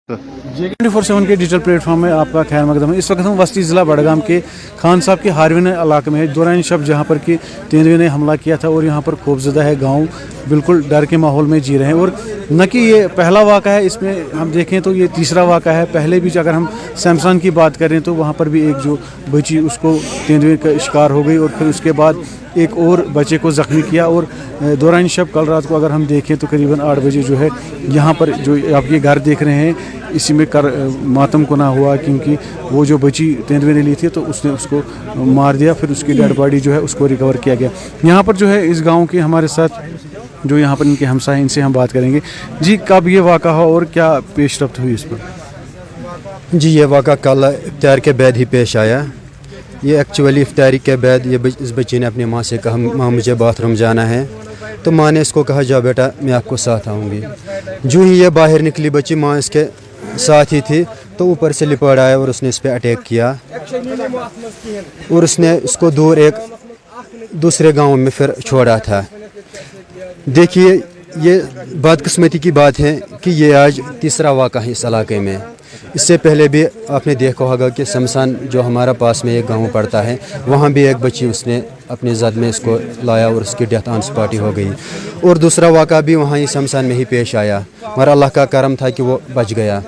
J24/7 के digital platform में आपका खैर मकदम है। इस वक्त हम वस्ती ज़िला बड़गाम के खान साहब के हारविन इलाके में है। दौरान शब जहाँ पर कि तेंदुए ने हमला किया था और यहाँ पर खौफजदा है गांव, बिल्कुल डर के माहौल में जी रहे हैं। और न कि ये पहला वाक़ा है, इसमें हम देखें तो ये तीसरा वाक़ा है। पहले भी अगर हम सैमसन की बात करें तो वहाँ पर भी एक जो बच्ची उसको तेंदुए का शिकार हो गई और फिर उसके बाद एक और बच्चे को ज़ख्मी किया। और दौरान शब कल रात को अगर हम देखें तो करीबन 8 बजे जो है यहाँ पर जो आप ये घर देख रहे हैं इसी में मातम कुना हुआ, क्योंकि वो जो बच्ची तेंदुए ने ली थी तो उसने उसको मार दिया। फिर उसकी डेड बॉडी जो है उसको रिकवर किया गया। यहाँ पर जो है इस गांव के हमारे साथ जो यहाँ पर इनके हमसाए, इनसे हम बात करेंगे। जी, कब ये वाक़ा हो और क्या पेशरफ्त हुई इस पर? जी, ये वाक़ा कल इफ्तार के बाद ही पेश आया। ये एक्चुअली इफ्तारी के बाद इस बच्ची ने अपनी माँ से कहा, माँ मुझे बाथरूम जाना है, तो माँ ने इसको कहा जा बेटा मैं आपको साथ आऊँगी। जो ही ये बाहर निकली बच्ची, माँ इसके साथ ही थी, तो ऊपर से लिपट आया और उसने इस पर अटैक किया और उसने इसको दूर एक दूसरे गांव में फिर छोड़ा था। देखिए, ये बदकिस्मती की बात है कि ये आज तीसरा वाक़ा है इस इलाके में। इससे पहले भी आपने देखा होगा कि शमशान जो हमारा पास में एक गांव पड़ता है, वहाँ भी एक बच्ची उसने अपने ज़द में इसको लाया और उसकी डेथ ऑन स्पॉट हो गई। और दूसरा वाक़ा भी वहाँ ही शमशान में ही पेश आया, मगर अल्लाह का करम था कि वो बच गया।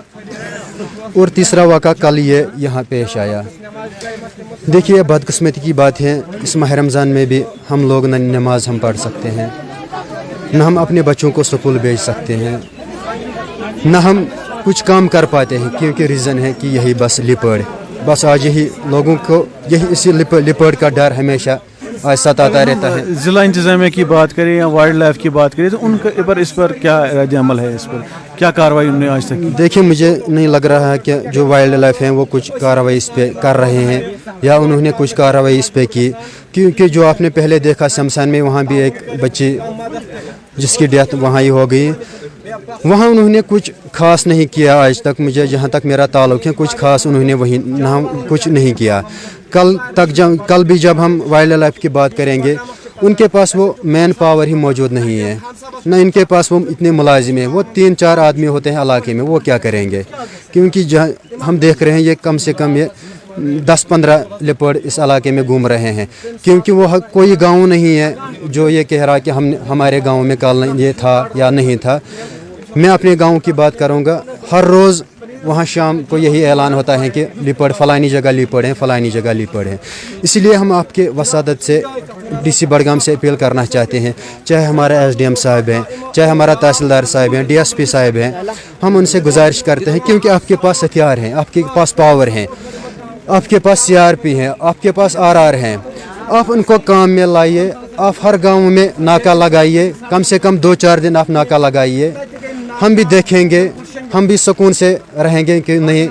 और तीसरा वाक़ा कल ये यहाँ पेश आया। देखिए, बदकिस्मती की बात है, इस माह रमज़ान में भी हम लोग न नमाज हम पढ़ सकते हैं, न हम अपने बच्चों को स्कूल भेज सकते हैं, न हम कुछ काम कर पाते हैं, क्योंकि रीज़न है कि यही बस लिपड़, बस आज यही लोगों को यही इसी लिपड़ का डर हमेशा आज सताता रहता है। ज़िला इंतज़ामिया की बात करें या वाइल्ड लाइफ की बात करें तो उनके पर इस पर क्या रद्द अमल है, इस पर क्या कार्रवाई उन्होंने आज तक की? देखिए, मुझे नहीं लग रहा है कि जो वाइल्ड लाइफ हैं वो कुछ कार्रवाई इस पर कर रहे हैं या उन्होंने कुछ कार्रवाई इस पर की, क्योंकि जो आपने पहले देखा शमशान में, वहाँ भी एक बच्ची जिसकी डेथ वहाँ ही हो गई, वहाँ उन्होंने कुछ खास नहीं किया आज तक। मुझे जहाँ तक मेरा ताल्लुक़ है, कुछ खास उन्होंने वहीं ना कुछ नहीं किया। कल भी जब हम वाइल्ड लाइफ की बात करेंगे, उनके पास वो मैन पावर ही मौजूद नहीं है, न इनके पास वो इतने मुलाजिम हैं। वो 3-4 आदमी होते हैं इलाके में, वो क्या करेंगे? क्योंकि जहाँ हम देख रहे हैं ये कम से कम ये 10-15 लेपर्ड इस इलाके में घूम रहे हैं, क्योंकि वो कोई गांव नहीं है जो ये कह रहा कि हमारे गांव में कल ये था या नहीं था। मैं अपने गांव की बात करूंगा, हर रोज़ वहाँ शाम को यही ऐलान होता है कि लिपड़ फ़लानी जगह लिपड़ हैं, फ़लानी जगह लिपड़ हैं। इसलिए हम आपके वसादत से डीसी बड़गाम से अपील करना चाहते हैं, चाहे हमारा एसडीएम साहब हैं, चाहे हमारा तहसीलदार साहब हैं, डीएसपी साहब हैं, हम उनसे गुजारिश करते हैं, क्योंकि आपके पास हथियार हैं, आपके पास पावर हैं, आपके पास सीआरपी हैं, आपके पास आरआर हैं, आप उनको काम में लाइए। आप हर गाँव में नाका लगाइए, कम से कम 2-4 दिन आप नाका लगाइए। हम भी देखेंगे, हम भी सुकून से रहेंगे कि नहीं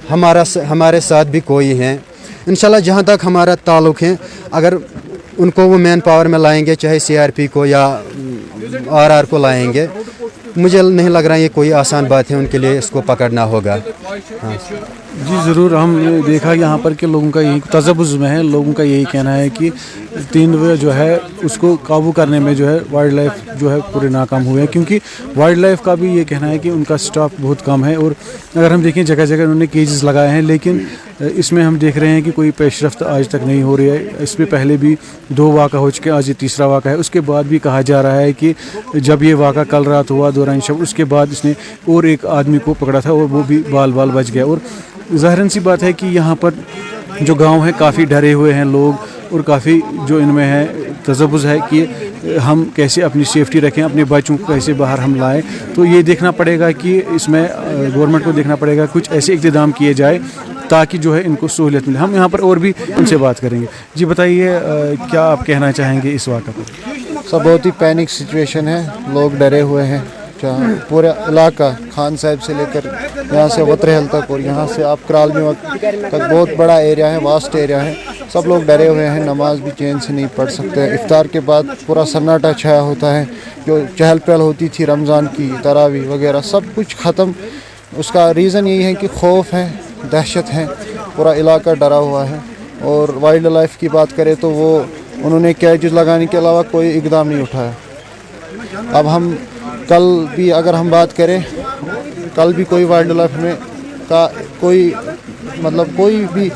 हमारे साथ भी कोई हैं। इंशाल्लाह जहाँ तक हमारा ताल्लुक़ है, अगर उनको वो मैन पावर में लाएंगे, चाहे सीआरपी को या आरआर को लाएंगे, मुझे नहीं लग रहा है ये कोई आसान बात है उनके लिए, इसको पकड़ना होगा। हाँ जी ज़रूर, हमने देखा यहाँ पर कि लोगों का यही तजव्वुज़ में है, लोगों का यही कहना है कि तेंदुए जो है उसको काबू करने में जो है वाइल्ड लाइफ जो है पूरे नाकाम हुए हैं, क्योंकि वाइल्ड लाइफ का भी ये कहना है कि उनका स्टाफ बहुत कम है। और अगर हम देखें जगह जगह उन्होंने केजेस लगाए हैं, लेकिन इसमें हम देख रहे हैं कि कोई पेशरफ्त आज तक नहीं हो रही है। इस पर पहले भी 2 वाक़ा हो चुके, आज ये तीसरा वाक़ा है। उसके बाद भी कहा जा रहा है कि जब ये वाक़ा कल रात हुआ दौरान शब, उसके बाद इसने और एक आदमी को पकड़ा था और वो भी बाल बच गया। और ज़ाहिरन सी बात है कि यहाँ पर जो गांव है काफ़ी डरे हुए हैं लोग, और काफ़ी जो इनमें है तजव्वुज़ है कि हम कैसे अपनी सेफ्टी रखें, अपने बच्चों को कैसे बाहर हम लाएं। तो ये देखना पड़ेगा कि इसमें गवर्नमेंट को देखना पड़ेगा कुछ ऐसे इक़्तिदाम किए जाए ताकि जो है इनको सहूलियत मिले। हम यहाँ पर और भी उनसे बात करेंगे। जी बताइए, क्या आप कहना चाहेंगे इस वाक़े पर? सब बहुत ही पैनिक सिचुएशन है, लोग डरे हुए हैं। पूरा इलाका खान साहब से लेकर यहाँ से वतरहल तक और यहाँ से आप करालमी तक बहुत बड़ा एरिया है, वास्ट एरिया है। सब लोग डरे हुए हैं, नमाज भी चैन से नहीं पढ़ सकते। इफ्तार के बाद पूरा सन्नाटा छाया होता है। जो चहल पहल होती थी रमज़ान की, तरावी वगैरह सब कुछ ख़त्म। उसका रीज़न यही है कि खौफ है, दहशत है, पूरा इलाका डरा हुआ है। और वाइल्ड लाइफ की बात करें तो वो उन्होंने कैजेस लगाने के अलावा कोई इक़दाम नहीं उठाया। अब हम कल भी अगर हम बात करें कल भी कोई वाइल्ड लाइफ में का कोई मतलब कोई भी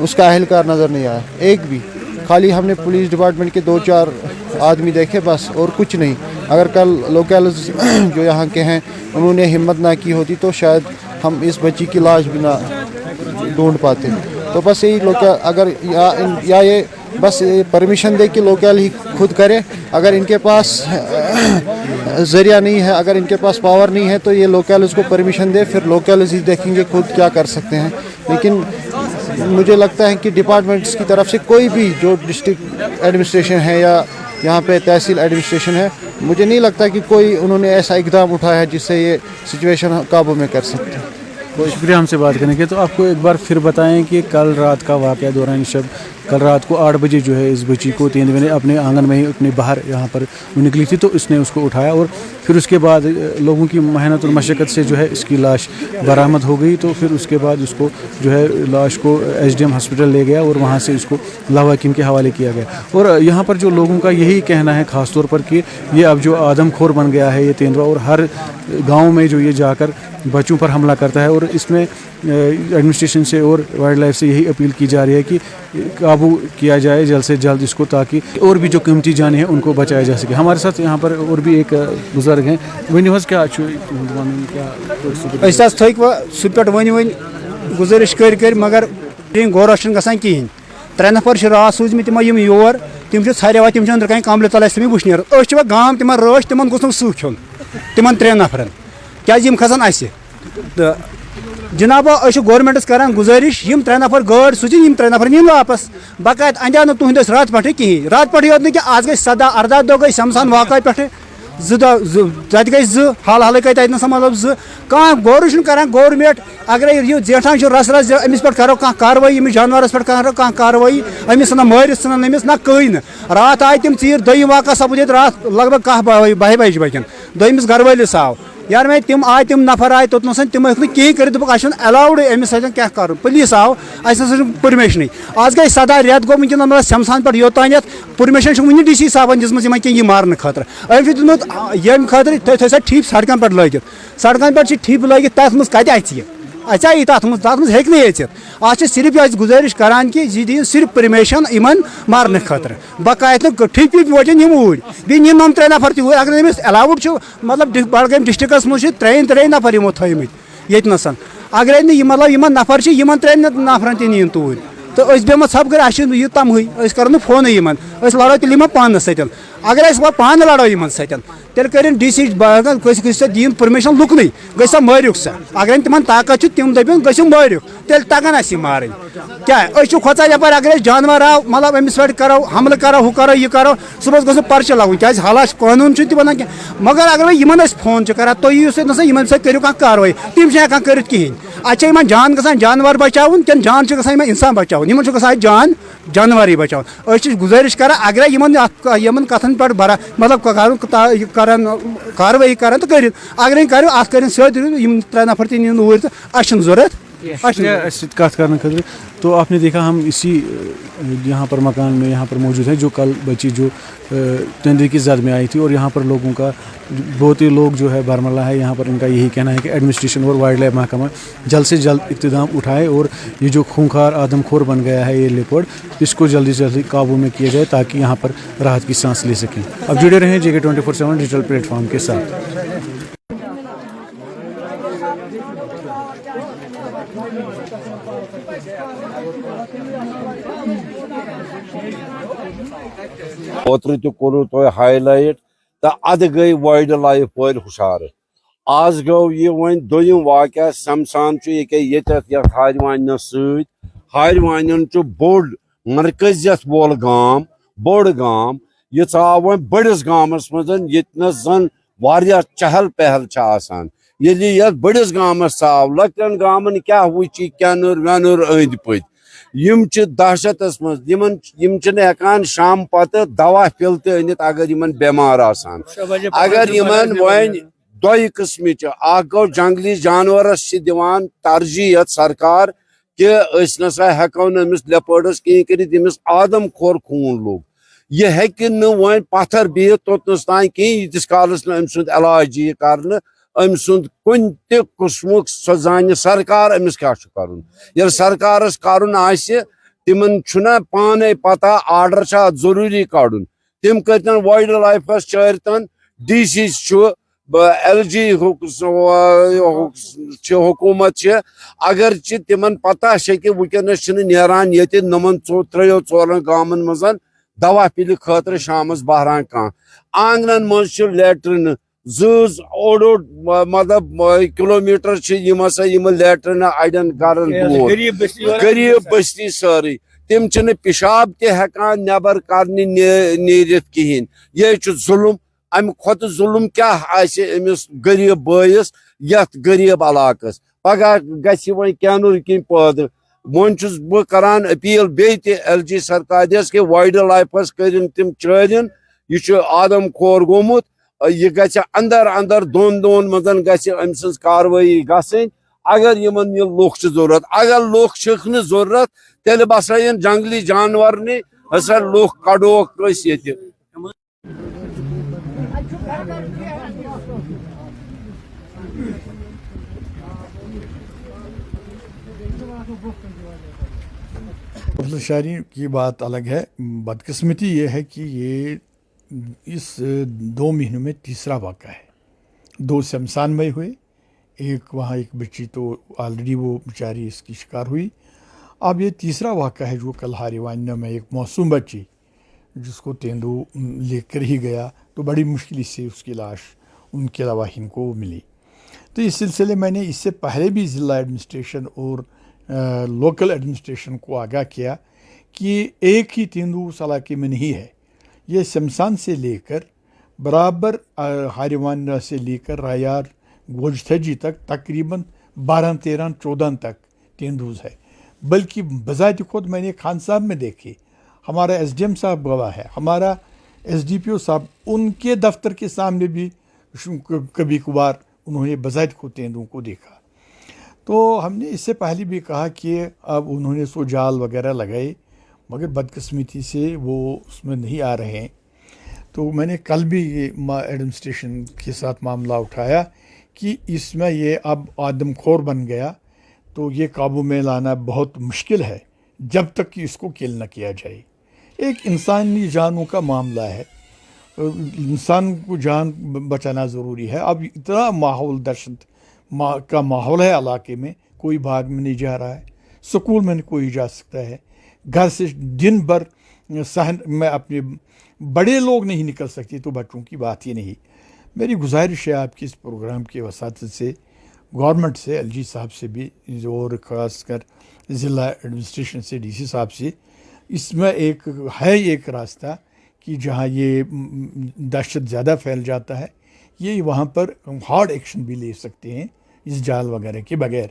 उसका अहलकार नज़र नहीं आया, एक भी। खाली हमने पुलिस डिपार्टमेंट के 2-4 आदमी देखे बस, और कुछ नहीं। अगर कल लोकल्स जो यहाँ के हैं उन्होंने हिम्मत ना की होती तो शायद हम इस बच्ची की लाश भी ना ढूंढ पाते। तो बस यही लोकल अगर या ये बस ये परमिशन दे कि लोकल ही खुद करे। अगर इनके पास ज़रिया नहीं है, अगर इनके पास पावर नहीं है तो ये लोकल उसको परमिशन दे, फिर लोकल ही देखेंगे खुद क्या कर सकते हैं। लेकिन मुझे लगता है कि डिपार्टमेंट्स की तरफ से कोई भी जो डिस्ट्रिक्ट एडमिनिस्ट्रेशन है या यहाँ पे तहसील एडमिनिस्ट्रेशन है, मुझे नहीं लगता कि कोई उन्होंने ऐसा इकदाम उठाया है जिससे ये सिचुएशन काबू में कर सकते हैं। बहुत शुक्रिया हमसे बात करने के। तो आपको एक बार फिर बताएं कि कल रात का वाक़या दौरान शब, कल रात को 8 बजे जो है इस बच्ची को तेंदुए ने अपने आंगन में ही अपने बाहर यहाँ पर निकली थी, तो इसने उसको उठाया और फिर उसके बाद लोगों की मेहनत और मशक्क़त से जो है इसकी लाश बरामद हो गई। तो फिर उसके बाद उसको जो है लाश को SDM हॉस्पिटल ले गया और वहाँ से इसको लवाकिम के हवाले किया गया। और यहाँ पर जो लोगों का यही कहना है ख़ास तौर पर कि ये अब जो आदमखोर बन गया है ये तेंदुआ, और हर गाँव में जो ये जाकर बच्चों पर हमला करता है। और इसमें एडमिनिस्ट्रेशन से और वाइल्ड लाइफ से यही अपील की जा रही है कि काबू किया जाए जल्द से जल्द इसको, ताकि और भी जो कीमती जानें हैं उनको बचाया जा सके। हमारे साथ यहाँ पर और भी एक बुजुर्ग हैं। वन क्या सह वन गुजारिश कर मगर गौर ग कहें 3 नफर रात सूझम तम योर तम छारे तम अंदर कहीं कमल तल तमें वुच नीर गाम तम रच तम गोस सह खोन तम 3 नफरन क्या खसान तो जनाब गवर्नमेंटस करान गुजारिश 3 नफर गाड़ सूचिन 3 नफर नीन वापस बकायद अंजा तुंद रात पे कहें रात पे योत ना आज गई 17-18 दह गई शमशान वाक़ पे तत गई हाल हाल गई तत मतलब गौर करान गवर्नमेंट अगर यह जेठान रस रस अमिस पे करो कार्रवाई अमिस जानवरस पे करो कार्रवाई अमिस ना मारित सन अमिस ना कई रात आए तम चीर दम वाक़ सपद रात लगभग 10 बज बजन दमिस घर वालिस आव यार मैं तम आए तम नफर आए तोतन तम कहें कर अलाउड अमिस क्या कर पुलिस आव परमिशन आज गई 17 रेत गो वनकन शमशान पे योतान परमिशन वन DC साहबन दिम कह मारने खतर अमुत ये खतर थो ठिप सड़कन पे लगित सड़कन पे ठिप लगित तथ मज कत अचा यह तथ मज हे आज सिर्फ यह गुजारिश करान कि यह दिन सिर्फ परमिशन इन मारने खतर बकायद ठिप वोचन ऊर बी 3 नफर तूर अगर अमिस अलाउड मतलब बडगाम डिस्ट्रिक्स मज 3 नफर यमो थमित ये अगर मतलब नफर 3 नफरन तह नीन तूर तो बेम सब कर यह तमह करो फोन लड़ो तेल पानस सत अगर पान लड़ो इन सत तेल कर DC दिन परमिशन लुकन गई मारिक सा अगर तम ताकत तम दपन गो मारिक तेल तगन अस मारन क्या खोचा यपर अगर जानवर आव मतलब अमिस पे करो हमल करो हु करो यह करो सुबह गो पर्च लगन क्या हालात कानून वन क्या मगर अगर इन फोन कर तुम यू इन करो कार्रवाई तम हेकान कर कहें अच्छा जान ग जानवर बचावन कि जान ग इंसान बचावन इन जान जानवर बचावन गुजारिश कर अगर इन कथन पे बरा मतलब कार्रवाई कर तो कर अगर करो अत कर 3 नफर तीन ऊर तो जरूरत कत करने खतर। तो आपने देखा हम इसी यहाँ पर मकान में यहाँ पर मौजूद हैं जो कल बच्ची जो तेंदुए की जद में आई थी, और यहाँ पर लोगों का बहुत ही लोग जो है बरमला है। यहाँ पर इनका यही कहना है कि एडमिनिस्ट्रेशन और वाइल्ड लाइफ महकमा जल्द से जल्द इक़्तिदाम उठाए और ये जो खूंखार आदमखोर बन गया है ये लेपर्ड, इसको जल्दी से जल्दी काबू में किया जाए ताकि यहाँ पर राहत की सांस ले सकें। अब जुड़े रहें JK 24/7 डिजिटल प्लेटफॉर्म के साथ। ओत्र तो तुह हाईलाइट तो अद गई वाइल्ड लाइफ वाल हुशार आज गो यह वन दोयम वाक़ शमशान ये हारवान हारवान बोड़ मरकजियत वोल गाम बोड़ गाम यह आव वन बड़िस गामस मज यन वारिया चहल पहल ये बड़िस गामस आव लकन गामन क्या वुची कैनुर वैनुर अंद पत यम दहशतस मज हेकान शाम पत दवा पिल अनित अगर इन बेमार आसान अगर इन वन 2 किस्म गो जंगली जानवरस दिवान तरजीह सरकार कि नसा हेको नमिस लेपर्डस कहीं कर आदम खोर खून लोग यह हेक वन पत्थर बिहत तोतनस तान कहीं यीतिस कालस अम सुंद इलाज यह कर अम सुंद कुन ते कुस्मुक सो जान सरकार अमिस क्या करुन ये सरकारस करुन आसि तिमन छुना पाने पता आर्डर छा जरूरी काडुन तिम करतन वाइल्ड लाइफस चरतन डीसी LG हुकूमत अगर तिमन पता वुनस नेरान ये नमन 3-4 गामन मज दवा पिल खतर शामस बहरान कह आंगन मज लेट्रिन जज ओड मतलब किलोमीटर लेट्रिन अड़न गरन दूर गरीब बस्ती सारी तिम पेशाब तकान नबर कर नीरित कहें ये जुल्म अम खुद जुल्म क्या अमिस गरीब बयस यथ गरीब इलाकस पगह ग कैनूर किन पैद वन बह करान अपील बे LG सरकार कि वाइल्ड लाइफस कर तिम चरिन यह आदम खोर गोमुत यह ग अंदर अंदर दोन मजन गम सज कार्रवाई गई अगर यमन यह लुख जरूरत अगर लुख जरूरत तेल बसन जंगली जानवर ने हसा लुख कड़ोक ये शायरी की बात अलग है। बदकिस्मती ये है कि ये इस 2 महीनों में तीसरा वाक़ा है। 2 शमशान में हुए, एक वहाँ एक बच्ची तो ऑलरेडी वो बेचारी इसकी शिकार हुई। अब ये तीसरा वाक़ा है जो कल हारीवान्य में एक मासूम बच्ची जिसको तेंदू लेकर ही गया तो बड़ी मुश्किल से उसकी लाश उनके लवाहिन को मिली। तो इस सिलसिले मैंने इससे पहले भी ज़िला एडमिनिस्ट्रेशन और लोकल एडमिनिस्ट्रेशन को आगाह किया कि एक ही तेंदू उस इलाके में नहीं है। ये शमशान से लेकर बराबर हारीवान्य से लेकर रायार गोजथजी तक तकरीबन 12-13-14 तक तेंदूज है। बल्कि बजाय खुद मैंने खान साहब में देखे, हमारा SDM साहब गवाह है, हमारा SDPO साहब, उनके दफ्तर के सामने भी कभी कभार उन्होंने बजाय खुद तेंदुओं को देखा। तो हमने इससे पहले भी कहा कि अब उन्होंने सो जाल वगैरह लगाए मगर बदकिस्मती से वो उसमें नहीं आ रहे हैं। तो मैंने कल भी ये एडमिनिस्ट्रेशन के साथ मामला उठाया कि इसमें ये अब आदमखोर बन गया तो ये काबू में लाना बहुत मुश्किल है जब तक कि इसको किल न किया जाए। एक इंसानी जानों का मामला है, इंसान को जान बचाना ज़रूरी है। अब इतना माहौल दहशत का माहौल है इलाके में, कोई भाग में नहीं जा रहा है, स्कूल में कोई जा सकता है, घर से दिन भर सहन में अपने बड़े लोग नहीं निकल सकते तो बच्चों की बात ही नहीं। मेरी गुजारिश है आपकी इस प्रोग्राम के वसात से गवर्नमेंट से, LG साहब से भी और ख़ास कर ज़िला एडमिनिस्ट्रेशन से DC साहब से, इसमें एक रास्ता कि जहाँ ये दहशत ज़्यादा फैल जाता है ये वहाँ पर हार्ड एक्शन भी ले सकते हैं इस जाल वगैरह के बगैर।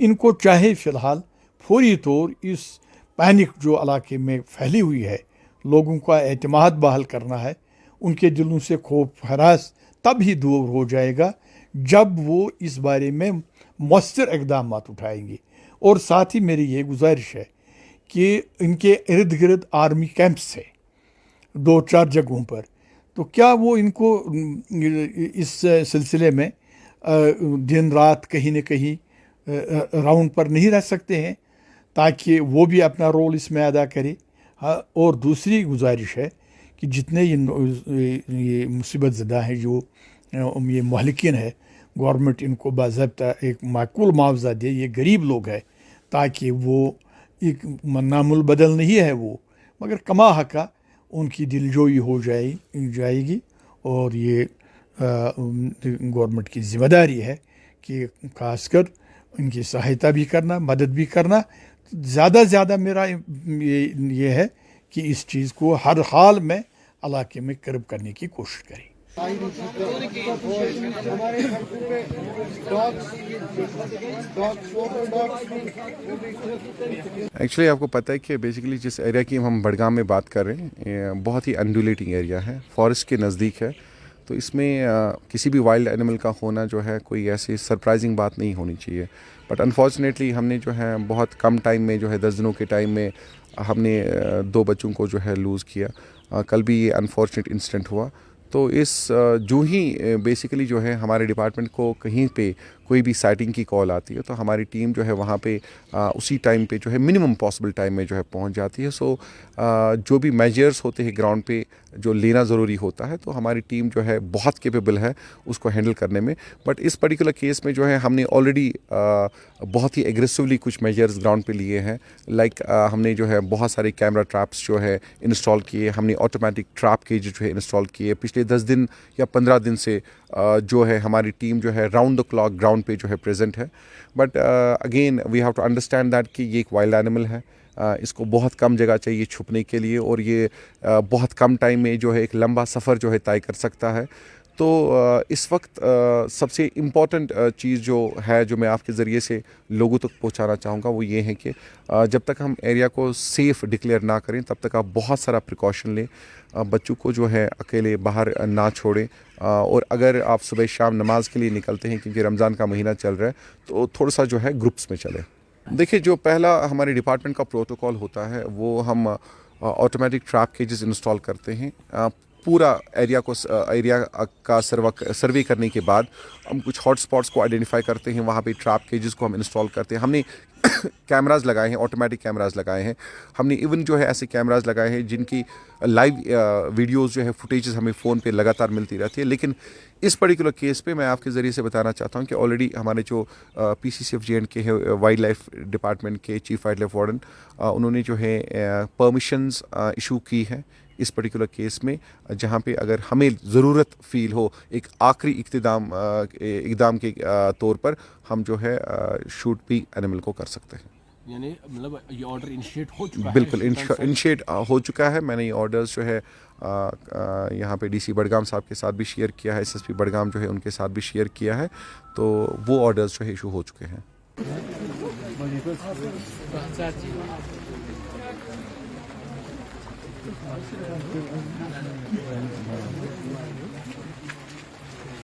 इनको चाहे फ़िलहाल फौरी तौर इस पैनिक जो इलाके में फैली हुई है, लोगों का एतमाद बहाल करना है, उनके दिलों से खौफ हरास तब ही दूर हो जाएगा जब वो इस बारे में मौसर इक़दाम उठाएंगे। और साथ ही मेरी ये गुजारिश है कि इनके इर्द गिर्द आर्मी कैंप्स है 2-4 जगहों पर, तो क्या वो इनको इस सिलसिले में दिन रात कहीं न कहीं राउंड पर नहीं रह सकते हैं ताकि वो भी अपना रोल इसमें अदा करे। हाँ, और दूसरी गुजारिश है कि जितने ये मुसीबत ज़दा हैं जो ये महलिकीन है, गवर्नमेंट इनको बाज़ाब्ता एक माकूल मुआवजा दे, ये गरीब लोग हैं, ताकि वो एक नामुल बदल नहीं है वो, मगर कमा हका उनकी दिलजोई हो जाएगी। और ये गवर्नमेंट की ज़िम्मेदारी है कि खासकर इनकी सहायता भी करना, मदद भी करना। ज़्यादा ज़्यादा मेरा ये है कि इस चीज़ को हर हाल में इलाके में कर्ब करने की कोशिश करें। एक्चुअली आपको पता है कि बेसिकली जिस एरिया की हम बड़गाम में बात कर रहे हैं ये बहुत ही अनड्यूलेटिंग एरिया है, फॉरेस्ट के नज़दीक है। तो इसमें किसी भी वाइल्ड एनिमल का होना जो है कोई ऐसी सरप्राइजिंग बात नहीं होनी चाहिए। बट अनफॉर्चुनेटली हमने जो है बहुत कम टाइम में जो है 10 दिनों के टाइम में हमने 2 बच्चों को जो है लूज़ किया। कल भी ये अनफॉर्चुनेट इंसिडेंट हुआ। तो इस जो ही बेसिकली जो है हमारे डिपार्टमेंट को कहीं पे कोई भी साइटिंग की कॉल आती है तो हमारी टीम जो है वहाँ पे उसी टाइम पे जो है मिनिमम पॉसिबल टाइम में जो है पहुँच जाती है। सो जो भी मेजर्स होते हैं ग्राउंड पे जो लेना ज़रूरी होता है तो हमारी टीम जो है बहुत कैपेबल है उसको हैंडल करने में। बट इस पर्टिकुलर केस में जो है हमने ऑलरेडी बहुत ही एग्रेसिवली कुछ मेजर्स ग्राउंड पे लिए हैं। लाइक हमने जो है बहुत सारे कैमरा ट्रैप्स जो है इंस्टॉल किए, हमने ऑटोमेटिक ट्रैप केज जो है इंस्टॉल किए। पिछले 10 दिन या 15 दिन से जो है हमारी टीम जो है राउंड द क्लॉक ग्राउंड पे जो है प्रेजेंट है। But again we have to understand that कि ये एक वाइल्ड एनिमल है, इसको बहुत कम जगह चाहिए छुपने के लिए और ये बहुत कम टाइम में जो है एक लंबा सफ़र जो है तय कर सकता है। तो इस वक्त सबसे इम्पॉर्टेंट चीज़ जो है जो मैं आपके ज़रिए से लोगों तक पहुंचाना चाहूँगा वो ये है कि जब तक हम एरिया को सेफ़ डिक्लेयर ना करें तब तक आप बहुत सारा प्रिकॉशन लें। बच्चों को जो है अकेले बाहर ना छोड़ें और अगर आप सुबह शाम नमाज के लिए निकलते हैं क्योंकि रमज़ान का महीना चल रहा है तो थोड़ा सा जो है ग्रुप्स में चलें। देखिए, जो पहला हमारे डिपार्टमेंट का प्रोटोकॉल होता है वो हम ऑटोमेटिक ट्रैप केजेस इंस्टॉल करते हैं। पूरा एरिया का सर्वे करने के बाद हम कुछ हॉट स्पॉट्स को आइडेंटिफाई करते हैं, वहाँ पे ट्रैप केजेस को हम इंस्टॉल करते हैं। हमने कैमरास लगाए हैं, ऑटोमेटिक कैमरास लगाए हैं। हमने इवन जो है ऐसे कैमरास लगाए हैं जिनकी लाइव वीडियोस जो है फुटेजेस हमें फ़ोन पे लगातार मिलती रहती है। लेकिन इस पर्टिकुलर केस पे मैं आपके ज़रिए से बताना चाहता हूँ कि ऑलरेडी हमारे जो PCCF J&K है वाइल्ड लाइफ डिपार्टमेंट के चीफ वाइल्ड लाइफ वार्डन उन्होंने जो है परमिशंस इशू की है इस पर्टिकुलर केस में, जहाँ पे अगर हमें ज़रूरत फील हो एक आखिरी इक़दाम के तौर पर हम जो है शूट भी एनिमल को कर सकते हैं। यानी मतलब ये ऑर्डर इनिशिएट हो चुका है? बिल्कुल इनिशिएट हो चुका है। मैंने ये ऑर्डर्स जो है यहाँ पे DC बडगाम साहब के साथ भी शेयर किया है, SSP बडगाम जो है उनके साथ भी शेयर किया है, तो वो ऑर्डर्स जो है इशू हो चुके हैं।